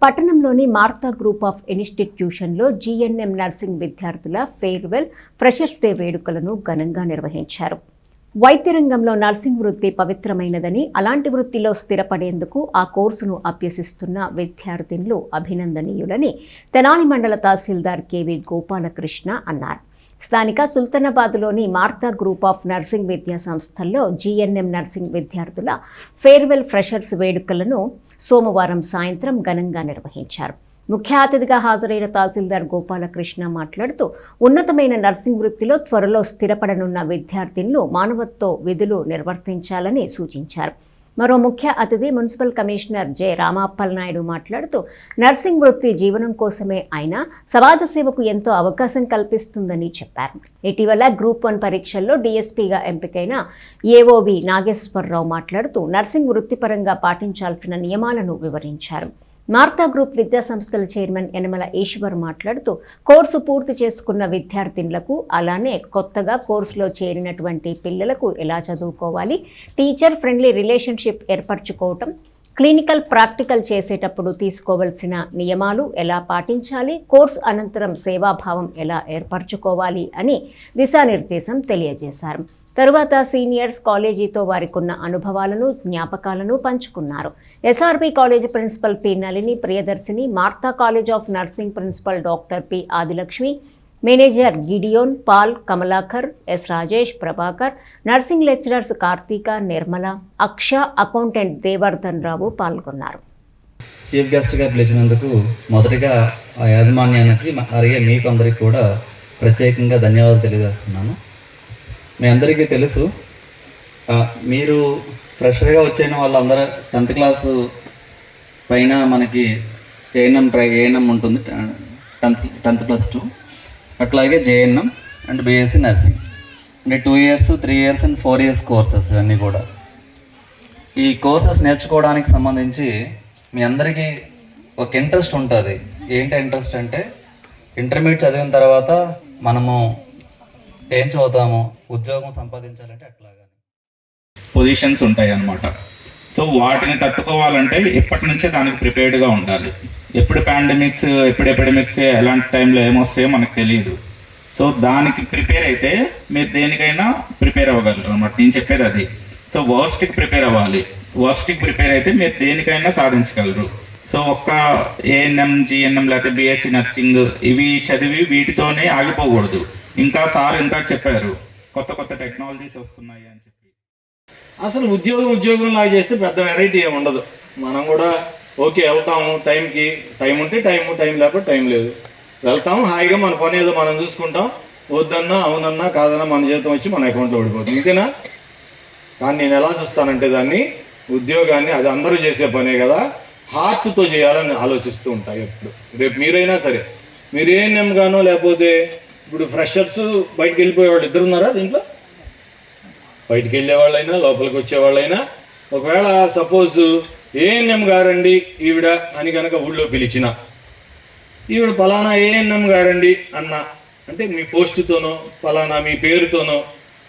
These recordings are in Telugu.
పట్టణంలోని మార్తా గ్రూప్ ఆఫ్ ఇన్స్టిట్యూషన్లో జీఎన్ఎం నర్సింగ్ విద్యార్థుల ఫేర్వెల్ ఫ్రెషర్స్ డే వేడుకలను ఘనంగా నిర్వహించారు. వైద్య రంగంలో నర్సింగ్ వృత్తి పవిత్రమైనదని, అలాంటి వృత్తిలో స్థిరపడేందుకు ఆ కోర్సును అభ్యసిస్తున్న విద్యార్థినులు అభినందనీయులని తెనాలి మండల తహసీల్దార్ కెవి గోపాలకృష్ణ అన్నారు. స్థానిక సుల్తానాబాద్లోని మార్తా గ్రూప్ ఆఫ్ నర్సింగ్ విద్యా సంస్థల్లో జీఎన్ఎం నర్సింగ్ విద్యార్థుల ఫేర్వెల్ ఫ్రెషర్స్ వేడుకలను సోమవారం సాయంత్రం ఘనంగా నిర్వహించారు. ముఖ్య అతిథిగా హాజరైన తహసీల్దార్ గోపాలకృష్ణ మాట్లాడుతూ, ఉన్నతమైన నర్సింగ్ వృత్తిలో త్వరలో స్థిరపడనున్న విద్యార్థినులు మానవత్వ విధులు నిర్వర్తించాలని సూచించారు. మరో ముఖ్య అతిథి మున్సిపల్ కమిషనర్ జె రామాప్పల్ నాయుడు మాట్లాడుతూ, నర్సింగ్ వృత్తి జీవనం కోసమే అయినా సమాజ సేవకు ఎంతో అవకాశం కల్పిస్తుందని చెప్పారు. ఇటీవల గ్రూప్ 1 పరీక్షల్లో డీఎస్పీగా ఎంపికైన ఏఓవి నాగేశ్వరరావు మాట్లాడుతూ, నర్సింగ్ వృత్తిపరంగా పాటించాల్సిన నియమాలను వివరించారు. మార్తా గ్రూప్ విద్యా సంస్థల చైర్మన్ యనమల ఈశ్వర్ మాట్లాడుతూ, కోర్సు పూర్తి చేసుకున్న విద్యార్థినులకు, అలానే కొత్తగా కోర్సులో చేరినటువంటి పిల్లలకు ఎలా చదువుకోవాలి, టీచర్ ఫ్రెండ్లీ రిలేషన్షిప్ ఏర్పరచుకోవటం, క్లినికల్ ప్రాక్టికల్ చేసేటప్పుడు తీసుకోవాల్సిన నియమాలు ఎలా పాటించాలి, కోర్సు అనంతరం సేవాభావం ఎలా ఏర్పరచుకోవాలి అని దిశానిర్దేశం తెలియజేశారు. తరువాత సీనియర్స్ కాలేజీతో వారికున్న అనుభవాలను, జ్ఞాపకాలను పంచుకున్నారు. SRB college principal P Nalini Priyadarshini, Martha college of nursing principal doctor P Adilakshmi, manager Gideon, Paul, Kamalakar, S Rajesh, Prabhakar, nursing lecturers Karthika, Nirmala, Aksha, accountant Devardhan Rao పాల్గొన్నారు. చీఫ్ గెస్ట్గా పిలిచినందుకు మొదటిగా ఆ యాజమాన్యానికి అలాగే మీకు అందరికీ కూడా ప్రత్యేకంగా ధన్యవాదాలు తెలియజేస్తున్నాను. మీ అందరికీ తెలుసు, మీరు ఫ్రెషర్గా వచ్చిన వాళ్ళందరూ 10th క్లాసు పైన మనకి ఏఎన్ఎం ఉంటుంది, 10th + 2, అట్లాగే జేఎన్ఎం అండ్ బీఎస్సీ నర్సింగ్ అంటే 2 years, 3 years and 4 years courses. ఇవన్నీ కూడా ఈ కోర్సెస్ నేర్చుకోవడానికి సంబంధించి మీ అందరికీ ఒక ఇంట్రెస్ట్ ఉంటుంది. ఏంటి ఇంట్రెస్ట్ అంటే, ఇంటర్మీడియట్ చదివిన తర్వాత మనము ఏం చదువుతాము, ఉద్యోగం సంపాదించాలంటే అట్లాగా పొజిషన్స్ ఉంటాయి అన్నమాట. సో వాటిని తట్టుకోవాలంటే ఇప్పటి నుంచే దానికి ప్రిపేర్డ్గా ఉండాలి. ఎప్పుడు పాండమిక్స్, ఎప్పుడు ఎపిడమిక్స్, ఎలాంటి టైంలో ఏమొస్తాయో మనకు తెలియదు. సో దానికి ప్రిపేర్ అయితే మీరు దేనికైనా ప్రిపేర్ అవ్వగలరు అన్నమాట. నేను చెప్పేది అది. సో వర్స్ట్కి ప్రిపేర్ అవ్వాలి. వర్స్ట్కి ప్రిపేర్ అయితే మీరు దేనికైనా సాధించగలరు. సో ఒక్క ఏఎన్ఎం, జిఎన్ఎం లేకపోతే బీఎస్సీ నర్సింగ్ ఇవి చదివి వీటితోనే ఆగిపోకూడదు. ఇంకా సార్ ఇంకా చెప్పారు, కొత్త కొత్త టెక్నాలజీస్ వస్తున్నాయి అని చెప్పి. అసలు ఉద్యోగం లాగా చేస్తే పెద్ద వెరైటీ ఏమి ఉండదు. మనం కూడా ఓకే వెళ్తాము, టైంకి టైం ఉంటే టైం లేకపోతే టైం లేదు, వెళ్తాము హాయిగా మన పని ఏదో మనం చూసుకుంటాం. వద్దన్నా అవునన్నా కాదన్నా మన జీతం వచ్చి మన అకౌంట్లో ఓడిపోతుంది, ఇంతేనా? కానీ నేను ఎలా చూస్తానంటే దాన్ని, ఉద్యోగాన్ని అది అందరూ చేసే పనే కదా, హార్ట్తో చేయాలని ఆలోచిస్తూ ఉంటాయి ఎప్పుడు. రేపు మీరైనా సరే, మీరు ఏఎన్ఎం గానో లేకపోతే ఇప్పుడు ఫ్రెషర్స్ బయటికి వెళ్ళిపోయేవాళ్ళు ఇద్దరు ఉన్నారా దీంట్లో? బయటికి వెళ్ళేవాళ్ళైనా లోపలికి వచ్చేవాళ్ళైనా, ఒకవేళ సపోజ్ ఏఎన్ఎం గారండి ఈవిడ అని కనుక ఊళ్ళో పిలిచిన, ఈవిడ పలానా ఏఎన్ఎం గారండి అన్న అంటే మీ పోస్టుతోనో పలానా మీ పేరుతోనో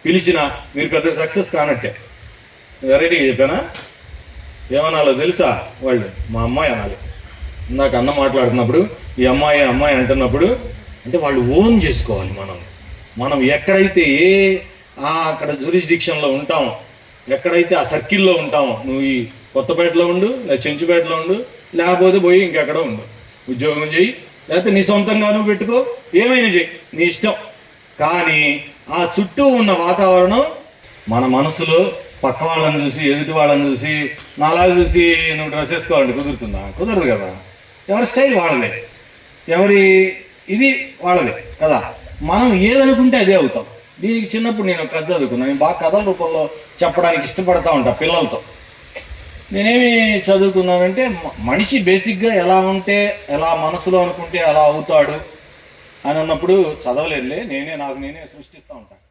పిలిచిన మీరు పెద్ద సక్సెస్ కానట్టే. వెరైటీగా చెప్పానా? ఏమనాలో తెలుసా? వాళ్ళు మా అమ్మాయి అనాలి. ఇందాక అన్న మాట్లాడుతున్నప్పుడు ఈ అమ్మాయి అంటున్నప్పుడు అంటే వాళ్ళు ఓన్ చేసుకోవాలి. మనం ఎక్కడైతే అక్కడ జ్యూరిస్డిక్షన్లో ఉంటామో, ఎక్కడైతే ఆ సర్కిల్లో ఉంటామో, నువ్వు ఈ కొత్తపేటలో ఉండు, లేదా చెంచుపేటలో ఉండు, లేకపోతే పోయి ఇంకెక్కడ ఉండు, ఉద్యోగం చేయి, లేకపోతే నీ సొంతంగా నువ్వు పెట్టుకో, ఏమైనా చేయి, నీ ఇష్టం. కానీ ఆ చుట్టూ ఉన్న వాతావరణం మన మనసులో పక్క వాళ్ళని చూసి, ఎదుటి వాళ్ళని చూసి, నాలాగా చూసి నువ్వు డ్రెస్ వేసుకోవాలంటే కుదురుతుందా? కుదరదు కదా. ఎవరి స్టైల్ వాళ్ళదే, ఎవరి ఇది వాళ్ళదే కదా. మనం ఏదనుకుంటే అదే అవుతాం. దీనికి చిన్నప్పుడు నేను కథ చదువుకున్నాను. నేను బాగా కథల రూపంలో చెప్పడానికి ఇష్టపడతా ఉంటా పిల్లలతో. నేనేమి చదువుకున్నానంటే, మనిషి బేసిక్గా ఎలా ఉంటే, ఎలా మనసులో అనుకుంటే అలా అవుతాడు అని అన్నప్పుడు చదవలేదులే, నాకు నేనే సృష్టిస్తూ ఉంటాను.